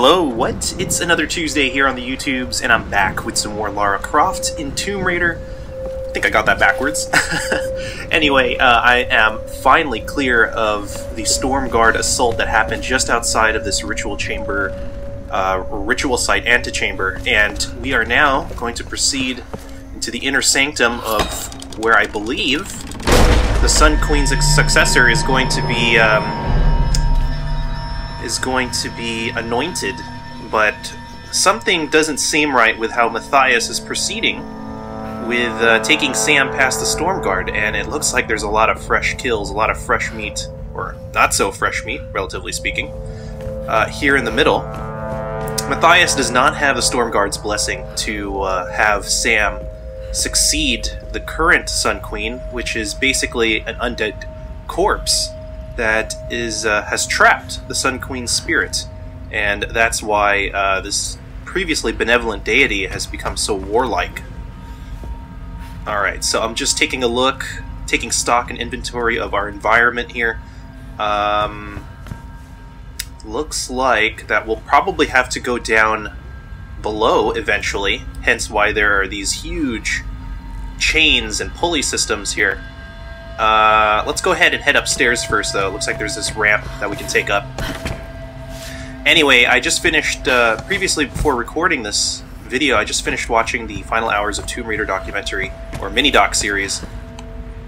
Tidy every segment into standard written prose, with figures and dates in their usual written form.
Hello, what? It's another Tuesday here on the YouTubes, and I'm back with some more Lara Croft in Tomb Raider. I think I got that backwards. Anyway, I am finally clear of the Storm Guard assault that happened just outside of this ritual chamber, ritual site antechamber, and we are now going to proceed into the inner sanctum of where I believe the Sun Queen's successor is going to be anointed, but something doesn't seem right with how Matthias is proceeding with taking Sam past the Storm Guard, and it looks like there's a lot of fresh kills, a lot of fresh meat, or not so fresh meat, relatively speaking, here in the middle. Matthias does not have the Storm Guard's blessing to have Sam succeed the current Sun Queen, which is basically an undead corpse that has trapped the Sun Queen's spirit, and that's why this previously benevolent deity has become so warlike. Alright, so I'm just taking a look, taking stock and inventory of our environment here. Looks like that we'll probably have to go down below eventually, hence why there are these huge chains and pulley systems here. Let's go ahead and head upstairs first, though. Looks like there's this ramp that we can take up. Anyway, I just finished, previously before recording this video, I just finished watching the Final Hours of Tomb Raider documentary, or mini-doc series.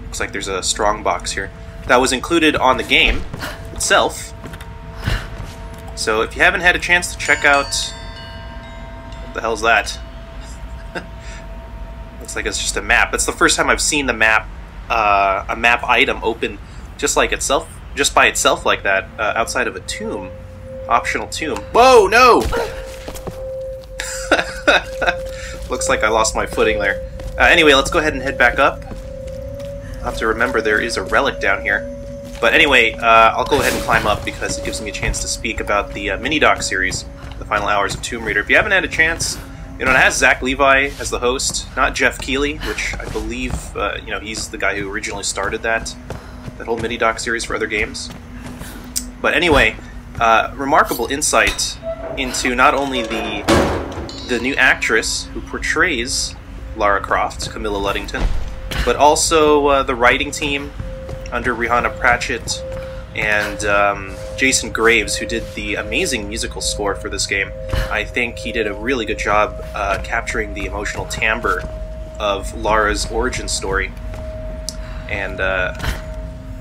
Looks like there's a strong box here. That was included on the game itself. So if you haven't had a chance to check out... What the hell's that? Looks like it's just a map. That's the first time I've seen the map, a map item open just by itself like that, outside of a tomb. Optional tomb. Whoa, no! Looks like I lost my footing there. Anyway, let's go ahead and head back up. I'll have to remember there is a relic down here. But anyway, I'll go ahead and climb up because it gives me a chance to speak about the mini-doc series, The Final Hours of Tomb Raider. If you haven't had a chance, you know, it has Zach Levi as the host, not Jeff Keighley, which I believe, you know, he's the guy who originally started that whole mini-doc series for other games. But anyway, remarkable insight into not only the new actress who portrays Lara Croft, Camilla Luddington, but also the writing team under Rihanna Pratchett and Jason Graves, who did the amazing musical score for this game. I think he did a really good job capturing the emotional timbre of Lara's origin story. And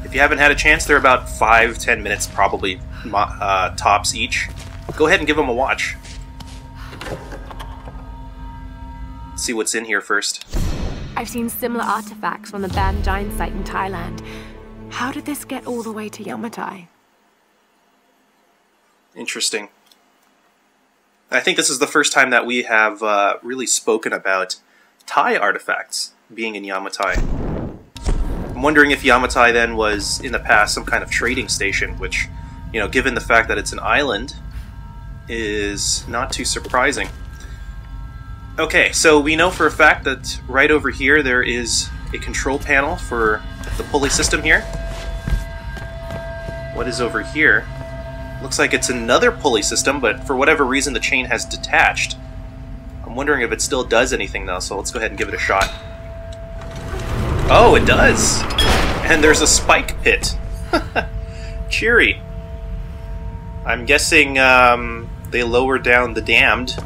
if you haven't had a chance, they're about 5-10 minutes probably tops each. Go ahead and give them a watch. Let's see what's in here first. I've seen similar artifacts from the banned giant site in Thailand. How did this get all the way to Yamatai? Interesting. I think this is the first time that we have really spoken about Thai artifacts being in Yamatai. I'm wondering if Yamatai then was, in the past, some kind of trading station, which, you know, given the fact that it's an island, is not too surprising. Okay, so we know for a fact that right over here there is a control panel for the pulley system here. What is over here? Looks like it's another pulley system, but for whatever reason the chain has detached. I'm wondering if it still does anything though, so let's go ahead and give it a shot. Oh, it does! And there's a spike pit. Cheery. I'm guessing they lowered down the damned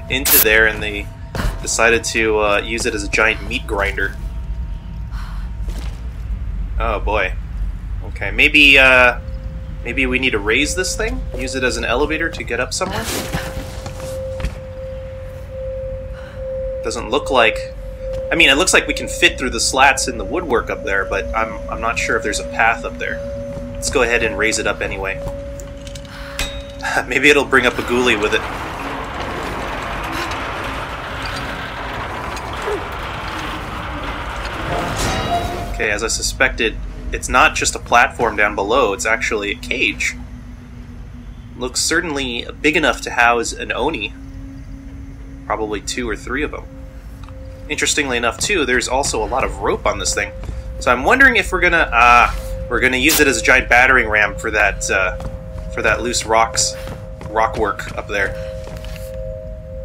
into there and they decided to use it as a giant meat grinder. Oh boy. Okay, maybe we need to raise this thing? Use it as an elevator to get up somewhere? Doesn't look like... I mean, it looks like we can fit through the slats in the woodwork up there, but I'm not sure if there's a path up there. Let's go ahead and raise it up anyway. Maybe it'll bring up a ghoulie with it. Okay, as I suspected, it's not just a platform down below, it's actually a cage. Looks certainly big enough to house an Oni. Probably 2 or 3 of them. Interestingly enough, too, there's also a lot of rope on this thing. So I'm wondering if we're gonna use it as a giant battering ram for that loose rocks rock work up there.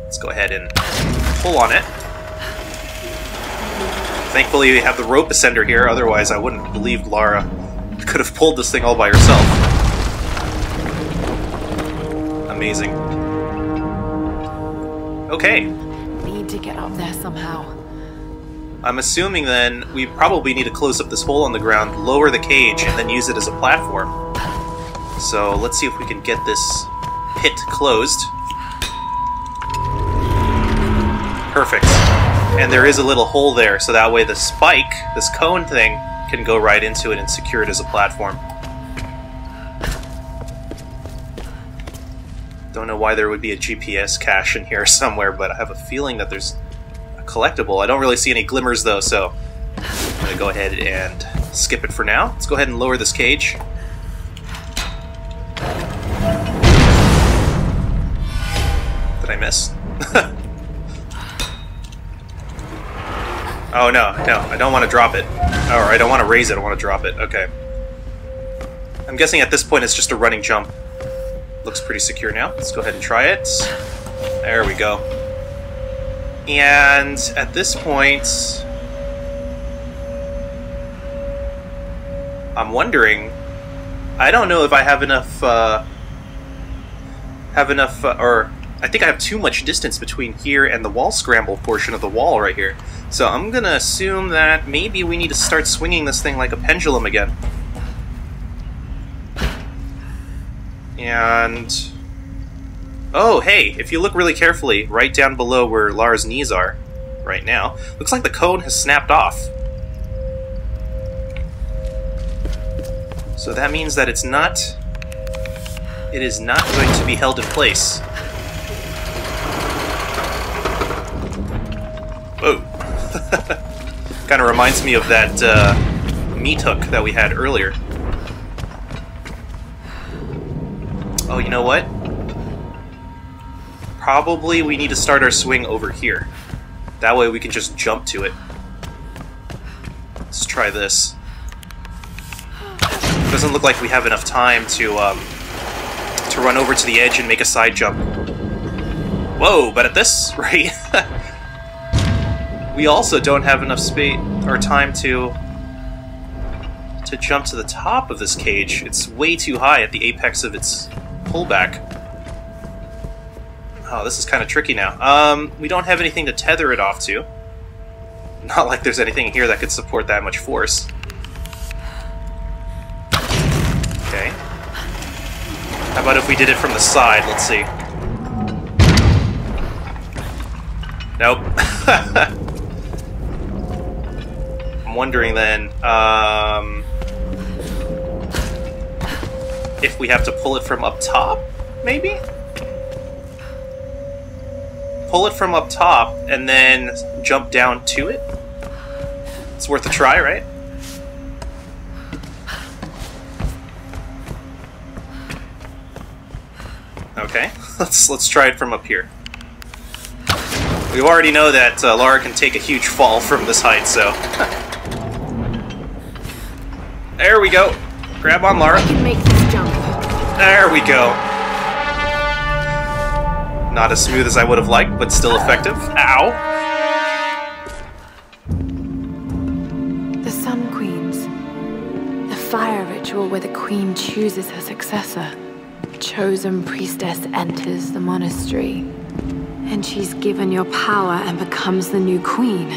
Let's go ahead and pull on it. Thankfully we have the rope ascender here, otherwise I wouldn't have believed Lara could have pulled this thing all by herself. Amazing. Okay. Need to get up there somehow. I'm assuming then we probably need to close up this hole on the ground, lower the cage, and then use it as a platform. So let's see if we can get this pit closed. Perfect. And there is a little hole there, so that way the spike, this cone thing, can go right into it and secure it as a platform. Don't know why there would be a GPS cache in here somewhere, but I have a feeling that there's a collectible. I don't really see any glimmers though, so I'm going to go ahead and skip it for now. Let's go ahead and lower this cage. Did I miss? Oh no, I don't want to drop it. Or I don't want to raise it, I want to drop it. Okay. I'm guessing at this point it's just a running jump. Looks pretty secure now. Let's go ahead and try it. There we go. And at this point, I'm wondering, I don't know if I have enough, or I think I have too much distance between here and the wall scramble portion of the wall right here. So I'm gonna assume that maybe we need to start swinging this thing like a pendulum again. And... oh, hey, if you look really carefully, right down below where Lara's knees are, right now, looks like the cone has snapped off. So that means that it is not going to be held in place. Whoa. Kind of reminds me of that meat hook that we had earlier. Oh, you know what? Probably we need to start our swing over here. That way we can just jump to it. Let's try this. Doesn't look like we have enough time to run over to the edge and make a side jump. Whoa, but at this rate, we also don't have enough space or time to jump to the top of this cage. It's way too high at the apex of its pullback. Oh, this is kind of tricky now. We don't have anything to tether it off to. Not like there's anything here that could support that much force. Okay. How about if we did it from the side? Let's see. Nope. I'm wondering then, if we have to pull it from up top, maybe? Pull it from up top and then jump down to it? It's worth a try, right? Okay, let's try it from up here. We already know that Lara can take a huge fall from this height, so... There we go. Grab on, Lara. I can make this jump. There we go. Not as smooth as I would have liked, but still effective. Ow! The Sun Queens. The fire ritual where the queen chooses her successor. Chosen priestess enters the monastery. And she's given your power and becomes the new queen.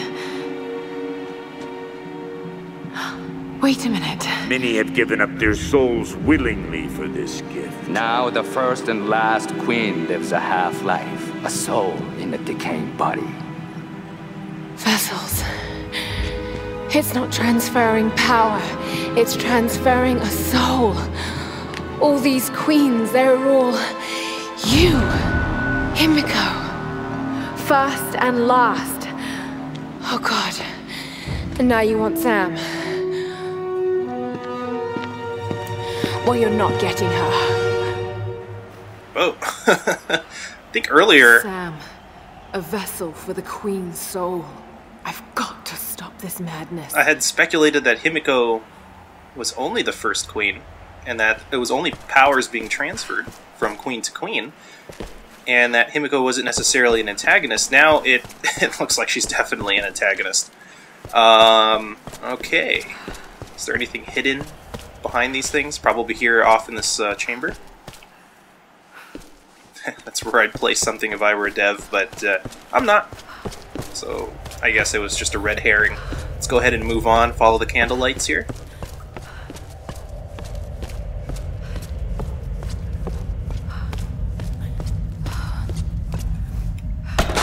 Wait a minute. Many have given up their souls willingly for this gift. Now the first and last queen lives a half-life, a soul in a decaying body. Vessels. It's not transferring power, it's transferring a soul. All these queens, they're all you, Himiko. First and last. Oh God. And now you want Sam. Well, you're not getting her. Oh. I think earlier... Sam, a vessel for the queen's soul. I've got to stop this madness. I had speculated that Himiko was only the first queen. and that it was only powers being transferred from queen to queen, and that Himiko wasn't necessarily an antagonist. Now it looks like she's definitely an antagonist. Okay. Is there anything hidden behind these things? Probably here off in this chamber. That's where I'd place something if I were a dev, but I'm not. So I guess it was just a red herring. Let's go ahead and move on, follow the candle lights here.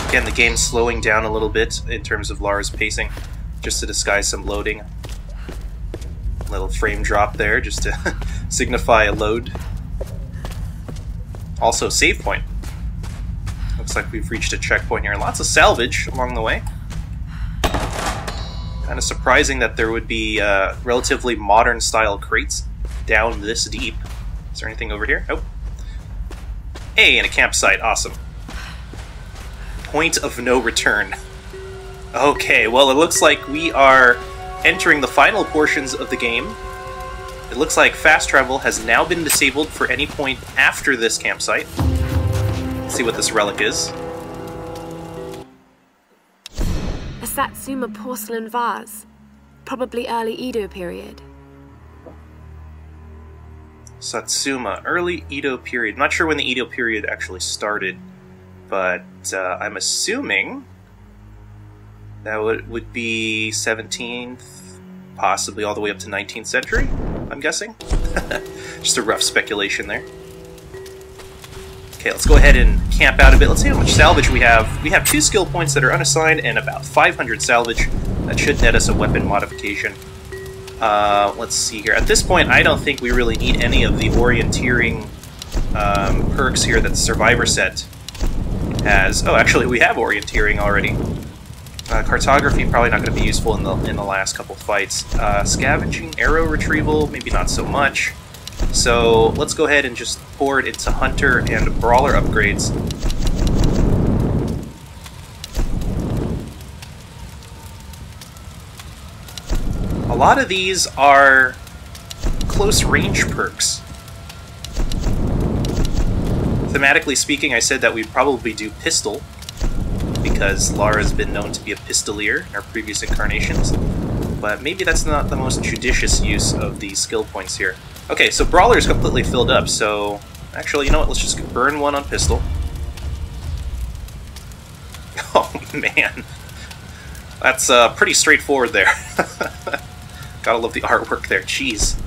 Again, the game's slowing down a little bit in terms of Lara's pacing, just to disguise some loading. Little frame drop there, just to signify a load. Also, save point. Looks like we've reached a checkpoint here. Lots of salvage along the way. Kind of surprising that there would be relatively modern-style crates down this deep. Is there anything over here? Nope. Hey, and a campsite. Awesome. Point of no return. Okay, well, it looks like we are entering the final portions of the game. It looks like fast travel has now been disabled for any point after this campsite. Let's see what this relic is. A Satsuma porcelain vase. Probably early Edo period. Satsuma, early Edo period. I'm not sure when the Edo period actually started, but I'm assuming that would be 17th, possibly all the way up to 19th century, I'm guessing. Just a rough speculation there. Okay, let's go ahead and camp out a bit. Let's see how much salvage we have. We have 2 skill points that are unassigned and about 500 salvage. That should net us a weapon modification. Let's see here. At this point, I don't think we really need any of the orienteering perks here that the Survivor set has. Oh, actually, we have orienteering already. Cartography, probably not going to be useful in the last couple fights. Scavenging, arrow retrieval, maybe not so much. So let's go ahead and just pour it into Hunter and Brawler upgrades. A lot of these are close range perks. Thematically speaking, I said that we'd probably do pistol, because Lara's been known to be a pistolier in our previous incarnations, but maybe that's not the most judicious use of the skill points here. Okay, so Brawler's completely filled up, so actually, you know what, let's just burn one on pistol. Oh man, that's pretty straightforward there. Gotta love the artwork there, jeez.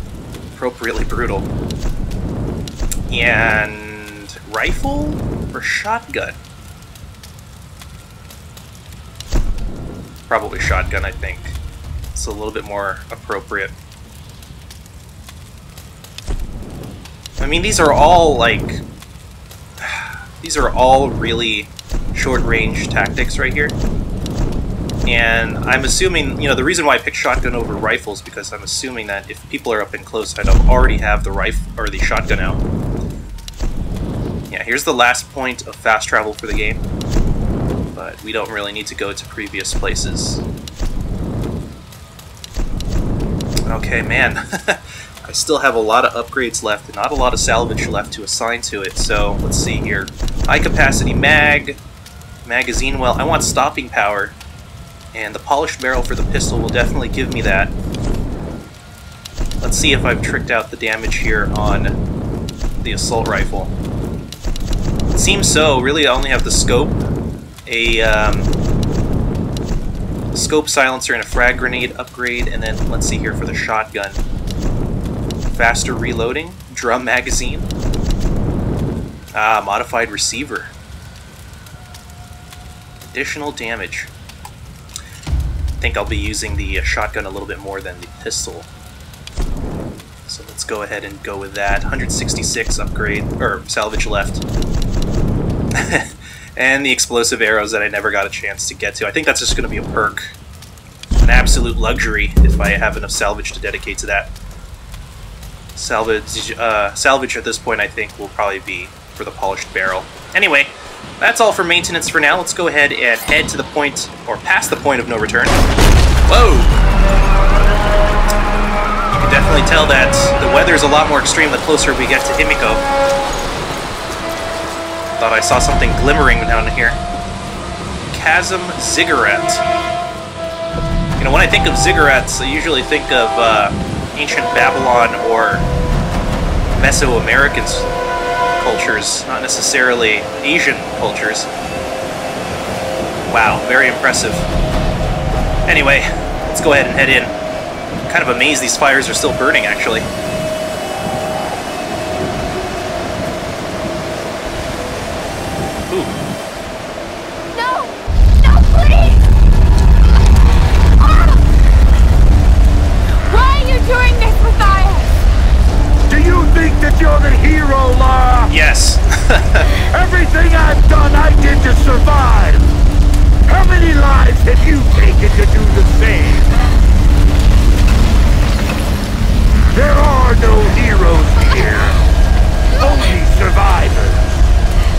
Appropriately brutal. And rifle or shotgun? Probably shotgun, I think. It's a little bit more appropriate. I mean, these are all, like... These are all really short-range tactics right here. And I'm assuming, you know, the reason why I picked shotgun over rifles because I'm assuming that if people are up in close, I'd already have the rifle or the shotgun out. Yeah, here's the last point of fast travel for the game. But we don't really need to go to previous places. Okay, man. I still have a lot of upgrades left and not a lot of salvage left to assign to it, so let's see here. High capacity magazine well, I want stopping power, and the polished barrel for the pistol will definitely give me that. Let's see if I've tricked out the damage here on the assault rifle. It seems so. Really, I only have the scope, a scope silencer and a frag grenade upgrade, and then let's see here for the shotgun. Faster reloading, drum magazine, modified receiver, additional damage. I think I'll be using the shotgun a little bit more than the pistol. So let's go ahead and go with that. 166 upgrade, or salvage left. And the explosive arrows that I never got a chance to get to. I think that's just going to be a perk. An absolute luxury if I have enough salvage to dedicate to that. Salvage at this point, I think, will probably be for the polished barrel. Anyway, that's all for maintenance for now. Let's go ahead and head to the point, or past the point of no return. Whoa! You can definitely tell that the weather's a lot more extreme the closer we get to Himiko. Thought I saw something glimmering down here. Chasm ziggurat. You know, when I think of ziggurats, I usually think of ancient Babylon or Mesoamerican cultures, not necessarily Asian cultures. Wow, very impressive. Anyway, let's go ahead and head in. I'm kind of amazed these fires are still burning, actually. Ooh. No! No, please! Why are you doing this, Matthias? Do you think that you're the hero, Lara? Yes. Everything I've done, I did to survive. How many lives have you taken to do the same? There are no heroes here. Only survivors.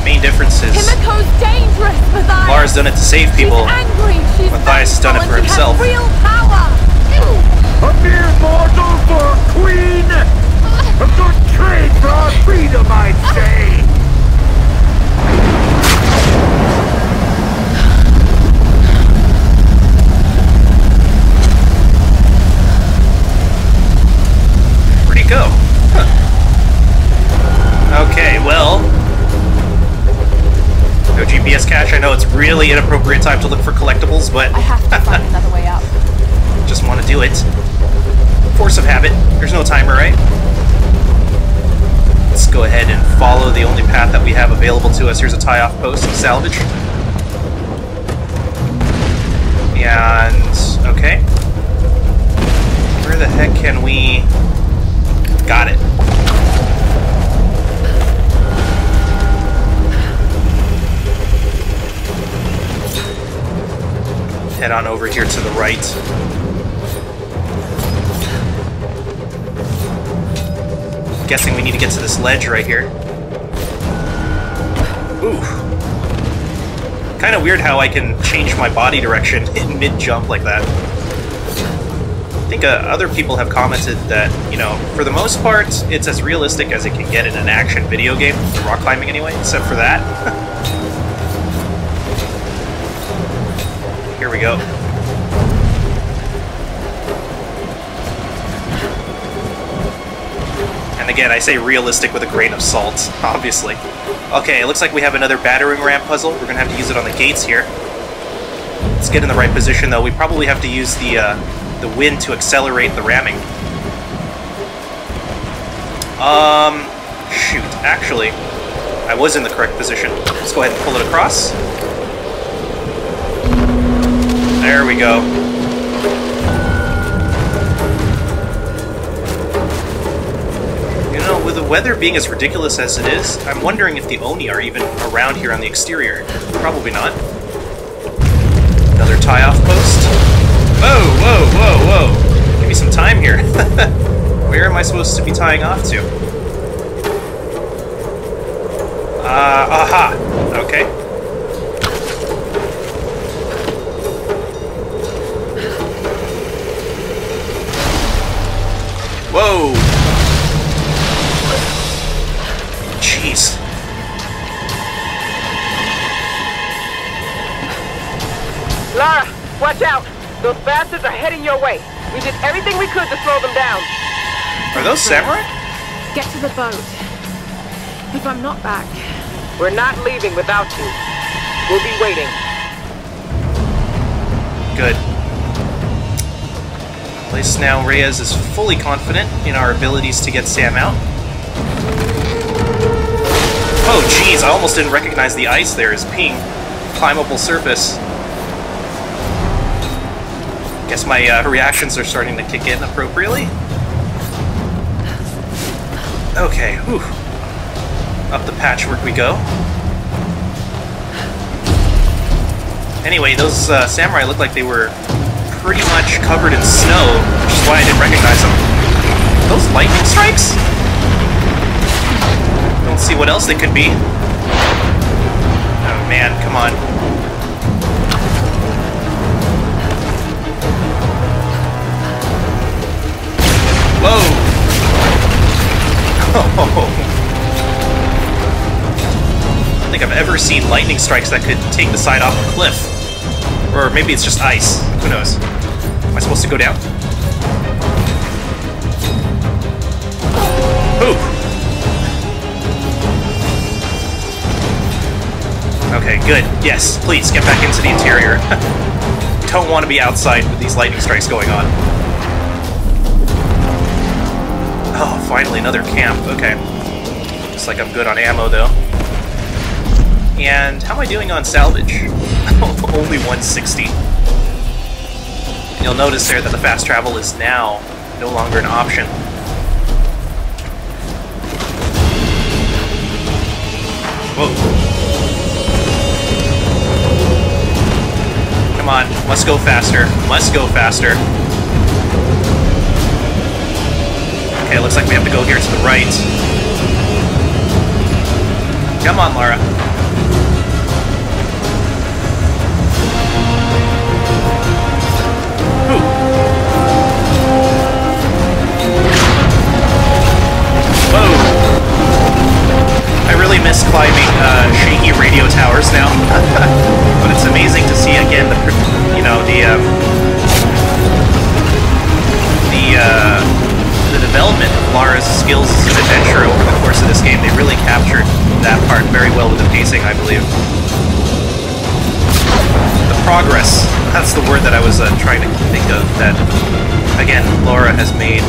Main difference is Himiko's dangerous, Matthias! Lara's done it to save people. She's angry, she's Matthias has done it for himself. She has real power! A mere mortal for a queen? A good trade for our freedom, I'd say. Where'd he go? Huh. Okay, well... no GPS cache. I know it's really inappropriate time to look for collectibles, but... I have to find another way up. just want to do it. Force of habit. There's no timer, right? Let's go ahead and follow the only path that we have available to us. Here's a tie-off post, salvage. And... okay. Where the heck can we... got it. Head on over here to the right. Guessing we need to get to this ledge right here. Ooh. Kind of weird how I can change my body direction in mid-jump like that. I think other people have commented that, you know, for the most part, it's as realistic as it can get in an action video game, rock climbing anyway, except for that. Here we go. And again, I say realistic with a grain of salt, obviously. Okay, it looks like we have another battering ram puzzle. We're gonna have to use it on the gates here. Let's get in the right position, though. We probably have to use the wind to accelerate the ramming. Shoot. Actually, I was in the correct position. Let's go ahead and pull it across. There we go. You know, with the weather being as ridiculous as it is, I'm wondering if the Oni are even around here on the exterior. Probably not. Another tie-off post. Whoa, whoa, whoa, whoa! Give me some time here. Where am I supposed to be tying off to? Aha! Okay. Whoa! Jeez. Lara, watch out! Those bastards are heading your way. We did everything we could to slow them down. Are those samurai? Get to the boat. If I'm not back... We're not leaving without you. We'll be waiting. Good. At least now Reyes is fully confident in our abilities to get Sam out. Oh jeez, I almost didn't recognize the ice there as being climbable surface. Guess my reactions are starting to kick in appropriately. Okay, whew. Up the patchwork we go. Anyway, those samurai looked like they were pretty much covered in snow, which is why I didn't recognize them. Those lightning strikes? Don't see what else they could be. Oh man, come on. Whoa! I don't think I've ever seen lightning strikes that could take the side off a cliff. Or maybe it's just ice. Who knows? Am I supposed to go down? Ooh. Okay, good. Yes, please, get back into the interior. Don't want to be outside with these lightning strikes going on. Oh, finally another camp. Okay. Looks like I'm good on ammo, though. And how am I doing on salvage? Only 160. You'll notice there that the fast travel is now no longer an option. Whoa. Come on, must go faster. Must go faster. Okay, looks like we have to go here to the right. Come on, Lara. Whoa! I really miss climbing shaky radio towers now, but it's amazing to see again the development of Lara's skills as an adventurer over the course of this game. They really captured that part very well with the pacing, I believe. The progress, that's the word that I was trying to think of, that, again, Lara has made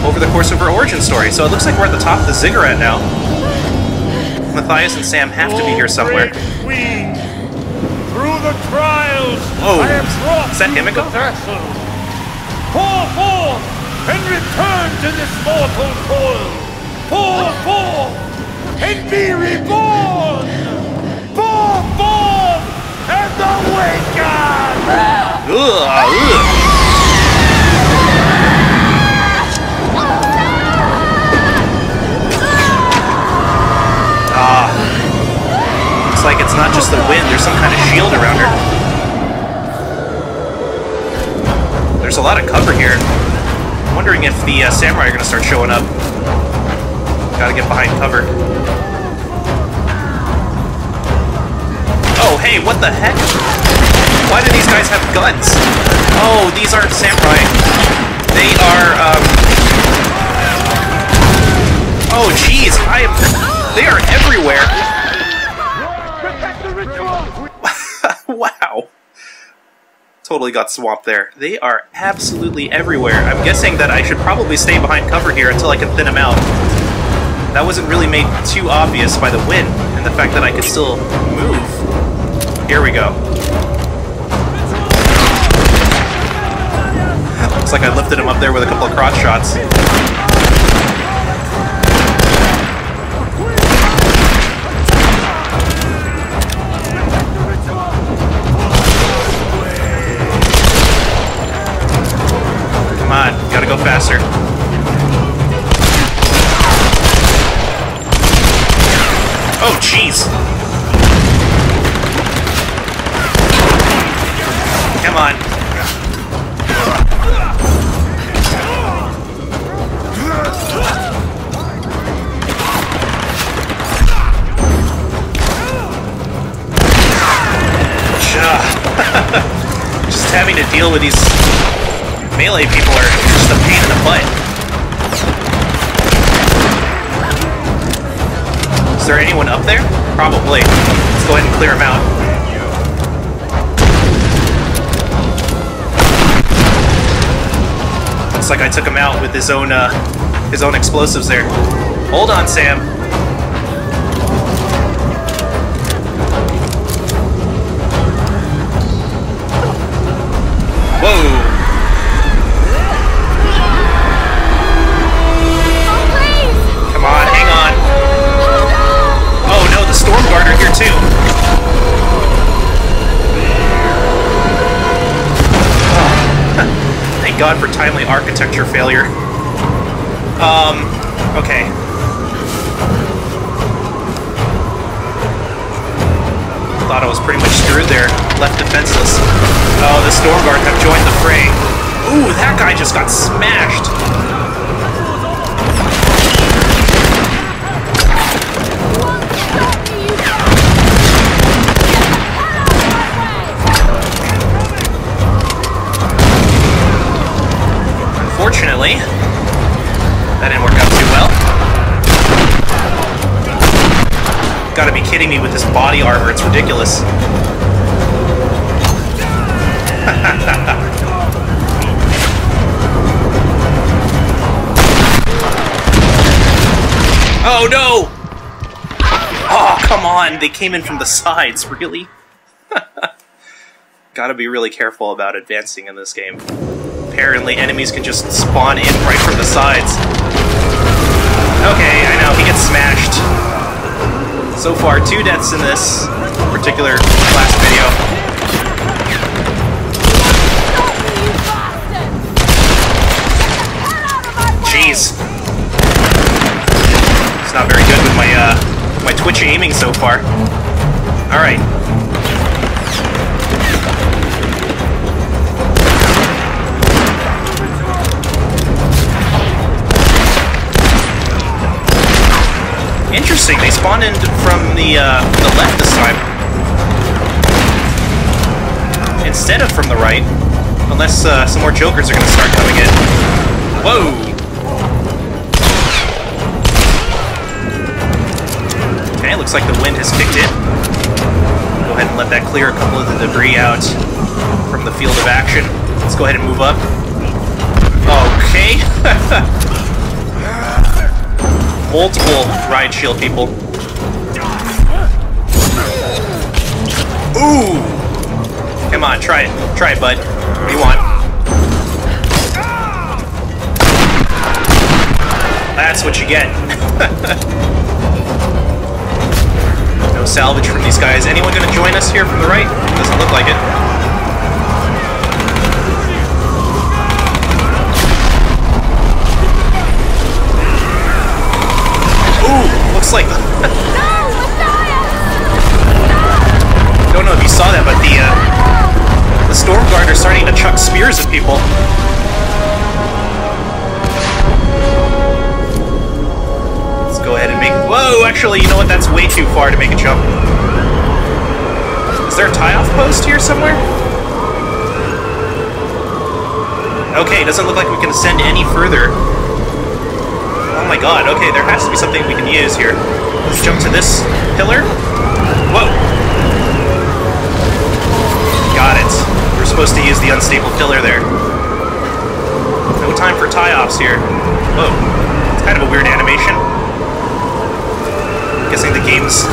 over the course of her origin story. So it looks like we're at the top of the ziggurat now. Matthias and Sam have to be here somewhere. Queen, through the trials, whoa! I have brought Is that Himiko? Pour forth and return to this mortal coil. Pour forth and be reborn. Pour forth and awaken. Looks like it's not just the wind, there's some kind of shield around her. There's a lot of cover here. I'm wondering if the samurai are going to start showing up. Gotta get behind cover. Oh, hey, what the heck? Why do these guys have guns? Oh, these aren't samurai. They are, oh, jeez, they are everywhere. Wow. Totally got swamped there. They are absolutely everywhere. I'm guessing that I should probably stay behind cover here until I can thin them out. That wasn't really made too obvious by the wind and the fact that I could still move. Here we go. Looks like I lifted him up there with a couple of crotch shots. Come on, gotta go faster. Oh, jeez. Come on. Just having to deal with these melee people are just a pain in the butt. Is there anyone up there? Probably. Let's go ahead and clear him out. Looks like I took him out with his own explosives there. Hold on, Sam. Whoa! Come on, hang on. Oh no, the Storm Guard are here too. Oh. Thank God for timely architecture failure. Okay. Thought I was pretty much screwed there. Left defenseless. Oh, the Storm Guard have joined the fray. Ooh, that guy just got smashed. Unfortunately, that didn't work out too well. Gotta be kidding me with this body armor, it's ridiculous. Oh no! Oh, come on, they came in from the sides, really? Gotta be really careful about advancing in this game. Apparently, enemies can just spawn in right from the sides. Okay, I know, he gets smashed. So far, 2 deaths in this particular last video. Jeez. It's not very good with my Twitch aiming so far. Alright. Interesting, they spawned in from the left this time. Instead of from the right. Unless some more jokers are going to start coming in. Whoa! Okay, looks like the wind has kicked in. Go ahead and let that clear a couple of the debris out from the field of action. Let's go ahead and move up. Okay. Multiple riot shield people. Ooh! Come on, try it. Try it, bud. What do you want? That's what you get. No salvage from these guys. Anyone gonna join us here from the right? Doesn't look like it. Ooh, looks like don't know if you saw that, but the storm guard are starting to chuck spears at people. Let's go ahead and make. Whoa! Actually, you know what? That's way too far to make a jump. Is there a tie-off post here somewhere? Okay, doesn't look like we can ascend any further. Oh my god, okay, there has to be something we can use here. Let's jump to this pillar. Whoa! Got it. We're supposed to use the unstable pillar there. No time for tie-offs here. Whoa. It's kind of a weird animation. I'm guessing the game's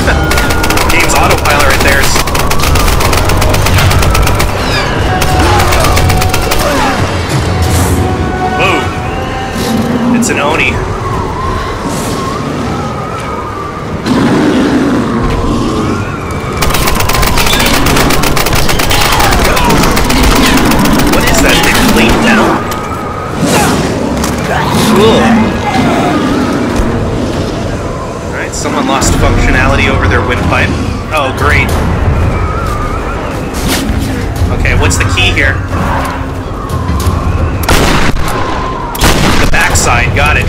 autopilot right there is... Whoa! It's an Oni. Alright, someone lost functionality over their windpipe. Oh, great. Okay, what's the key here? The backside, got it.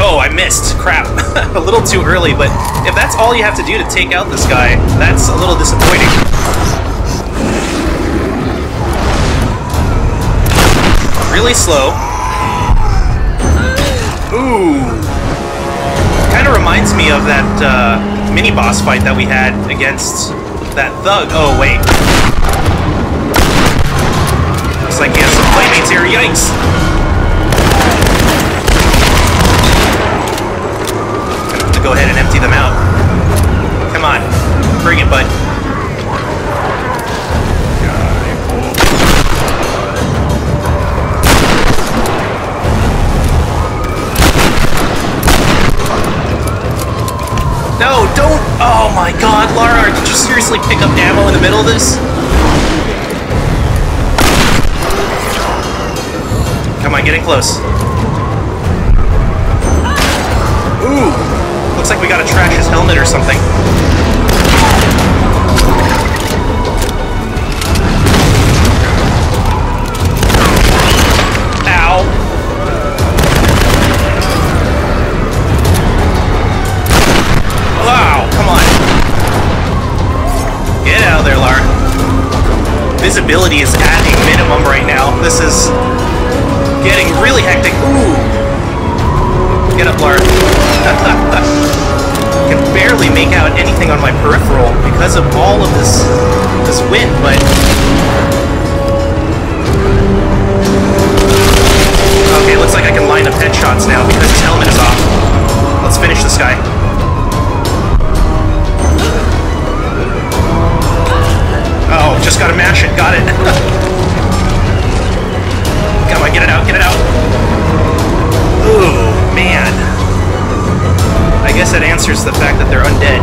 Oh, I missed. Crap. A little too early, but if that's all you have to do to take out this guy, that's a little disappointing. Really slow. Ooh. Kind of reminds me of that mini-boss fight that we had against that thug. Oh, wait. Looks like he has some playmates here. Yikes! Go ahead and empty them out. Come on. Bring it, bud. No, don't! Oh my god, Lara, did you seriously pick up ammo in the middle of this? Come on, getting close. Ooh! Looks like we gotta trash his helmet or something. Ow! survivability is at a minimum right now. This is getting really hectic. Ooh! Get up, Lara. Can barely make out anything on my peripheral because of all of this wind, but... Okay, looks like I can line up headshots now because his helmet is off. Let's finish this guy. Oh, just gotta mash it. Got it. Come on, get it out, get it out. Ooh, man. I guess that answers the fact that they're undead.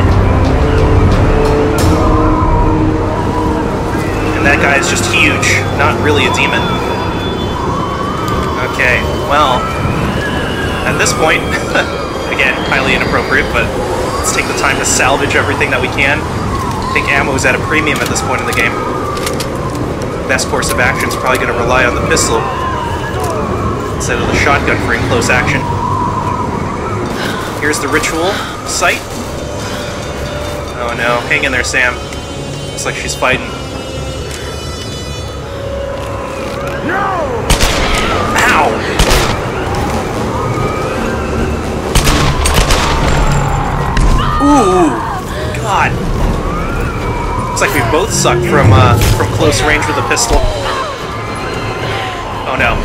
And that guy is just huge, not really a demon. Okay, well, at this point, again, highly inappropriate, but let's take the time to salvage everything that we can. I think ammo is at a premium at this point in the game. Best course of action is probably going to rely on the pistol instead of the shotgun for in close action. Here's the ritual site. Oh no, hang in there, Sam. Looks like she's fighting. No! Ow! Ooh! God. Looks like we both sucked from close range with a pistol. Oh no.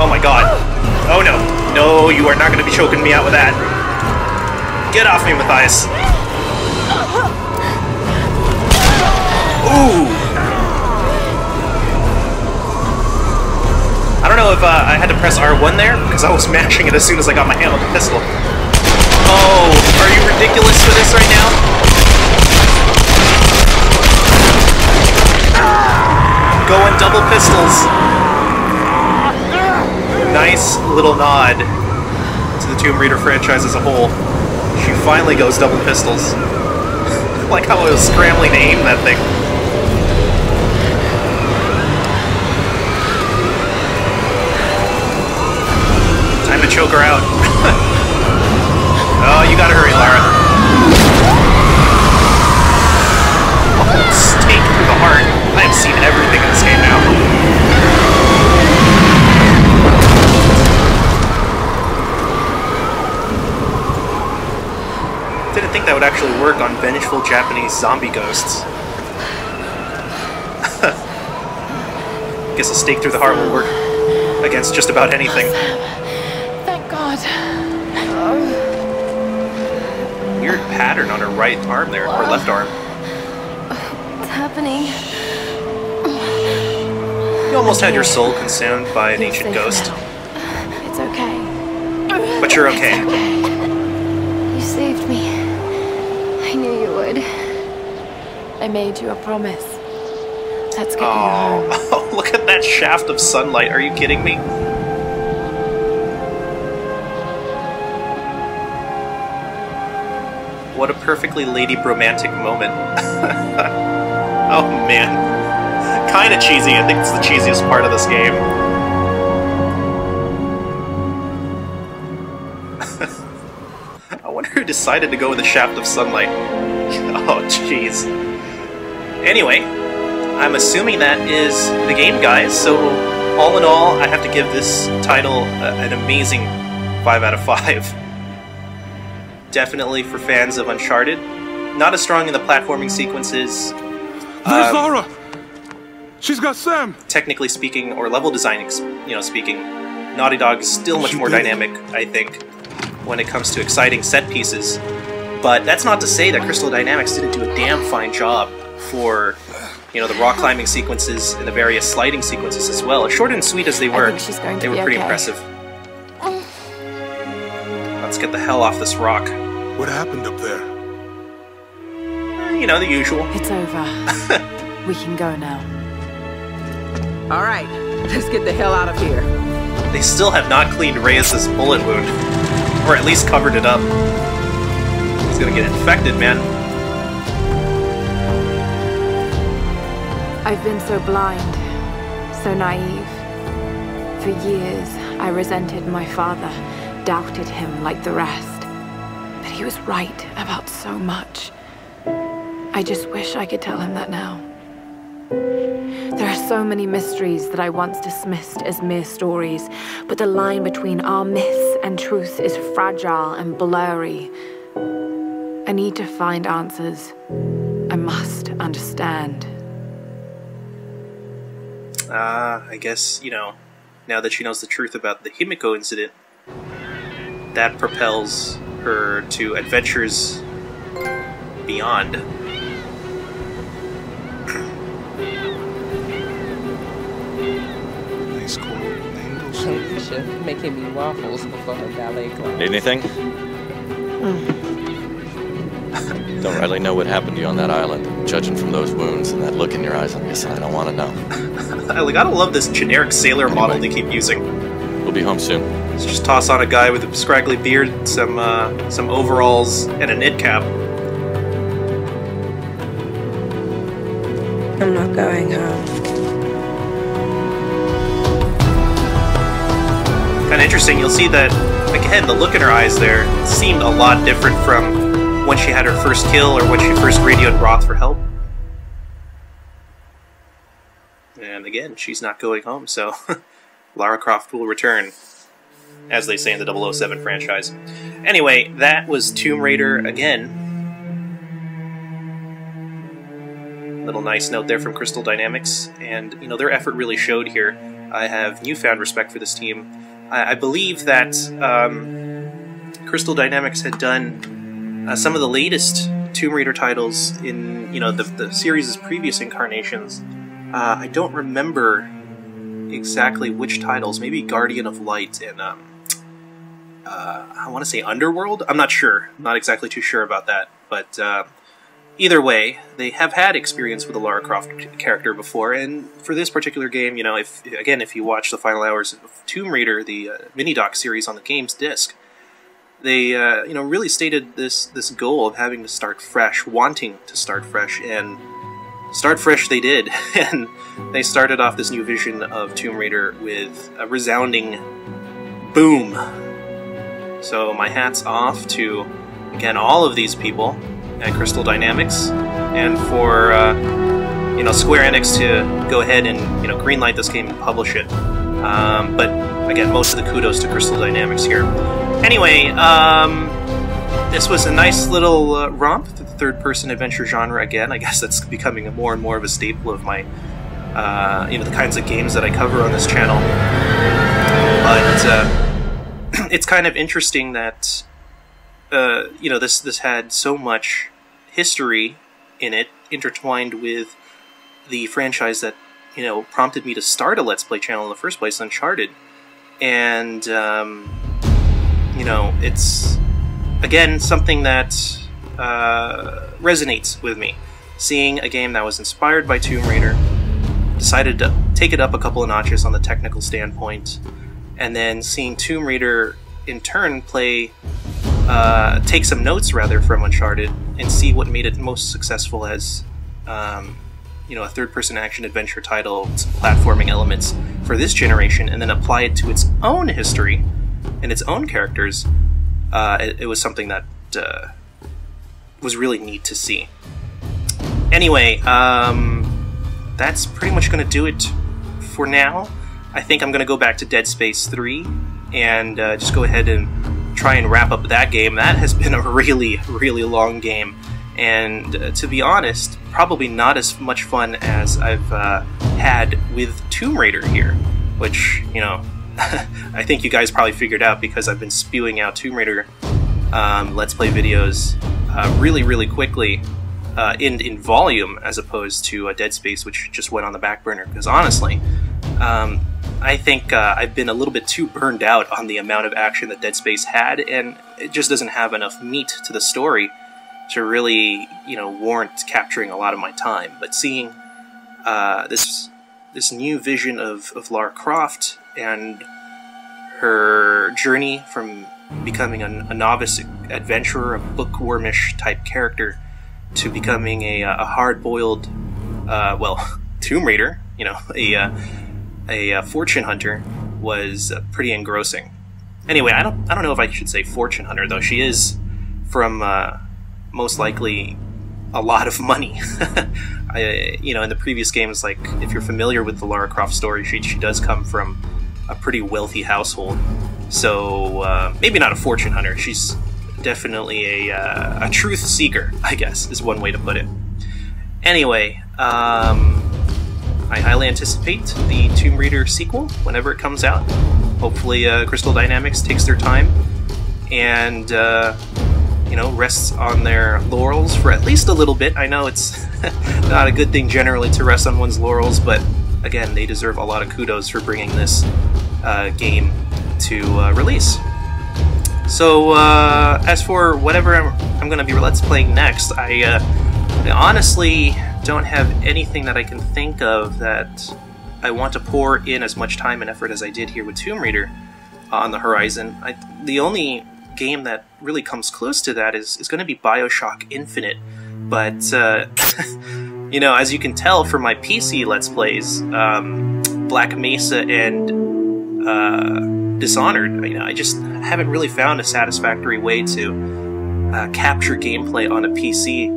Oh my god. Oh no. No, you are not going to be choking me out with that. Get off me, Matthias. Ooh! I don't know if I had to press R1 there, because I was mashing it as soon as I got my hand on the pistol. Oh, are you ridiculous for this right now? Going double pistols. Nice little nod to the Tomb Raider franchise as a whole. She finally goes double pistols. Like how I was scrambling to aim that thing. Time to choke her out. Oh, you gotta hurry, Lara. Oh, stake through the heart. I have seen everything in this game now. Didn't think that would actually work on vengeful Japanese zombie ghosts. Guess a stake through the heart will work against just about anything. Thank God. Weird pattern on her right arm there, or left arm. What's happening? You almost had your soul consumed by an ancient ghost. It's okay. But you're okay. You saved me. I knew you would. I made you a promise. Let's get you home. Oh, look at that shaft of sunlight. Are you kidding me? What a perfectly lady bromantic moment. Oh man. Kinda cheesy. I think it's the cheesiest part of this game. I wonder who decided to go with the shaft of sunlight. Oh, jeez. Anyway, I'm assuming that is the game, guys, so all in all, I have to give this title an amazing 5 out of 5. Definitely for fans of Uncharted. Not as strong in the platforming sequences. There's Lara! She's got Sam! Technically speaking, or level designing, speaking, Naughty Dog is still much more dynamic, I think, when it comes to exciting set pieces. But that's not to say that Crystal Dynamics didn't do a damn fine job for, the rock climbing sequences and the various sliding sequences as well. As short and sweet as they were, they were pretty impressive. Let's get the hell off this rock. What happened up there? The usual. It's over. We can go now. All right, let's get the hell out of here. They still have not cleaned Reyes' bullet wound. Or at least covered it up. He's gonna get infected, man. I've been so blind, so naive. For years, I resented my father, doubted him like the rest. But he was right about so much. I just wish I could tell him that now. There are so many mysteries that I once dismissed as mere stories, but the line between our myths and truth is fragile and blurry. I need to find answers. I must understand. I guess, you know, now that she knows the truth about the Himiko incident, that propels her to adventures beyond. Nice cool angles. Alicia making me waffles before her ballet class. Need anything? Don't really know what happened to you on that island. Judging from those wounds and that look in your eyes, I'm guessing I don't want to know. I gotta love this generic sailor model they keep using. We'll be home soon. Let's just toss on a guy with a scraggly beard, some overalls, and a knit cap. I'm not going home. Kind of interesting, you'll see that, again, the look in her eyes there seemed a lot different from when she had her first kill or when she first radioed Roth for help. And again, she's not going home, so Lara Croft will return, as they say in the 007 franchise. Anyway, that was Tomb Raider again. Little nice note there from Crystal Dynamics, and you know, their effort really showed here. I have newfound respect for this team. I believe that Crystal Dynamics had done some of the latest Tomb Raider titles in, you know, the series' previous incarnations. I don't remember exactly which titles. Maybe Guardian of Light and I want to say Underworld. I'm not sure. I'm not exactly too sure about that. But either way, they have had experience with the Lara Croft character before, and for this particular game, you know, if you watch the final hours of Tomb Raider, the mini-doc series on the game's disc, they you know, really stated this goal of having to start fresh, wanting to start fresh, and start fresh they did. And they started off this new vision of Tomb Raider with a resounding boom. So my hat's off to, again, all of these people at Crystal Dynamics, and for you know, Square Enix to go ahead and, you know, greenlight this game and publish it. But again, most of the kudos to Crystal Dynamics here. Anyway, this was a nice little romp through the third-person adventure genre again. I guess that's becoming more and more of a staple of my, you know, the kinds of games that I cover on this channel. But it's kind of interesting that, you know, this had so much history in it, intertwined with the franchise that, you know, prompted me to start a Let's Play channel in the first place, Uncharted. And, you know, it's, again, something that resonates with me. Seeing a game that was inspired by Tomb Raider, decided to take it up a couple of notches on the technical standpoint, and then seeing Tomb Raider in turn play, take some notes rather from Uncharted, and see what made it most successful as, you know, a third-person action-adventure title, some platforming elements for this generation, and then apply it to its own history and its own characters. It was something that was really neat to see. Anyway, that's pretty much going to do it for now. I think I'm going to go back to Dead Space 3 and just go ahead and try and wrap up that game. That has been a really, really long game, and to be honest, probably not as much fun as I've had with Tomb Raider here, which, you know, I think you guys probably figured out because I've been spewing out Tomb Raider Let's Play videos really, really quickly in volume, as opposed to Dead Space, which just went on the back burner. Because honestly, I think I've been a little bit too burned out on the amount of action that Dead Space had, and it just doesn't have enough meat to the story to really, you know, warrant capturing a lot of my time. But seeing this new vision of Lara Croft and her journey from becoming a novice adventurer, a bookwormish type character, to becoming a hard-boiled, well, Tomb Raider, you know, a fortune hunter, was pretty engrossing. Anyway, I don't know if I should say fortune hunter, though. She is from most likely a lot of money. You know, in the previous games, like, if you're familiar with the Lara Croft story, she does come from a pretty wealthy household. So, maybe not a fortune hunter. She's definitely a truth seeker, I guess, is one way to put it. Anyway, I highly anticipate the Tomb Raider sequel whenever it comes out. Hopefully, Crystal Dynamics takes their time and, you know, rests on their laurels for at least a little bit. I know it's not a good thing generally to rest on one's laurels, but again, they deserve a lot of kudos for bringing this game to release. So, as for whatever I'm going to be Let's Playing next, I honestly don't have anything that I can think of that I want to pour in as much time and effort as I did here with Tomb Raider on the horizon. The only game that really comes close to that is going to be BioShock Infinite, but you know, as you can tell from my PC Let's Plays, Black Mesa and Dishonored, you know, I just haven't really found a satisfactory way to capture gameplay on a PC,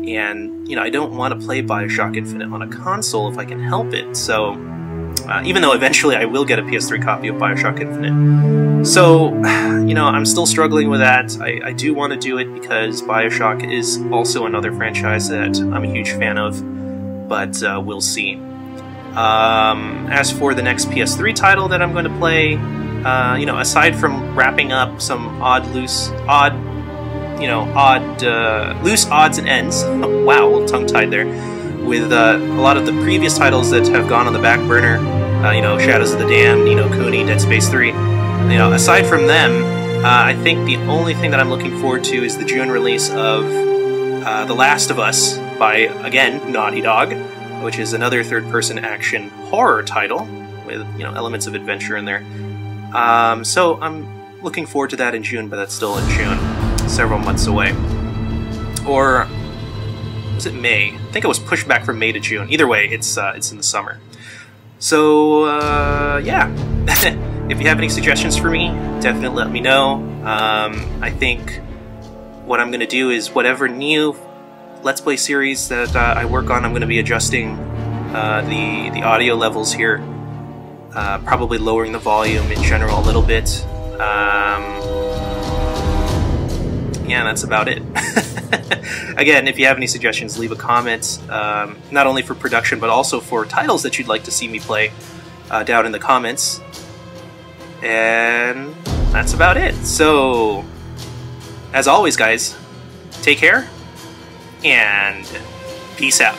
and you know, I don't want to play BioShock Infinite on a console if I can help it. So even though eventually I will get a PS3 copy of BioShock Infinite. So, you know, I'm still struggling with that. I do want to do it because BioShock is also another franchise that I'm a huge fan of, but we'll see. As for the next PS3 title that I'm going to play, you know, aside from wrapping up some loose odds and ends, wow, a little tongue-tied there, with a lot of the previous titles that have gone on the back burner, you know, Shadows of the Damned, Ni no Kuni, Dead Space 3, you know, aside from them, I think the only thing that I'm looking forward to is the June release of The Last of Us by, again, Naughty Dog, which is another third-person action horror title with, you know, elements of adventure in there. So I'm looking forward to that in June, but that's still in June, several months away. Or was it May? I think it was pushed back from May to June. Either way, it's in the summer. So yeah, if you have any suggestions for me, definitely let me know. I think what I'm going to do is whatever new Let's Play series that I work on, I'm going to be adjusting the audio levels here, probably lowering the volume in general a little bit. Yeah, that's about it. Again, if you have any suggestions, leave a comment, not only for production, but also for titles that you'd like to see me play down in the comments. And that's about it. So, as always, guys, take care, and peace out.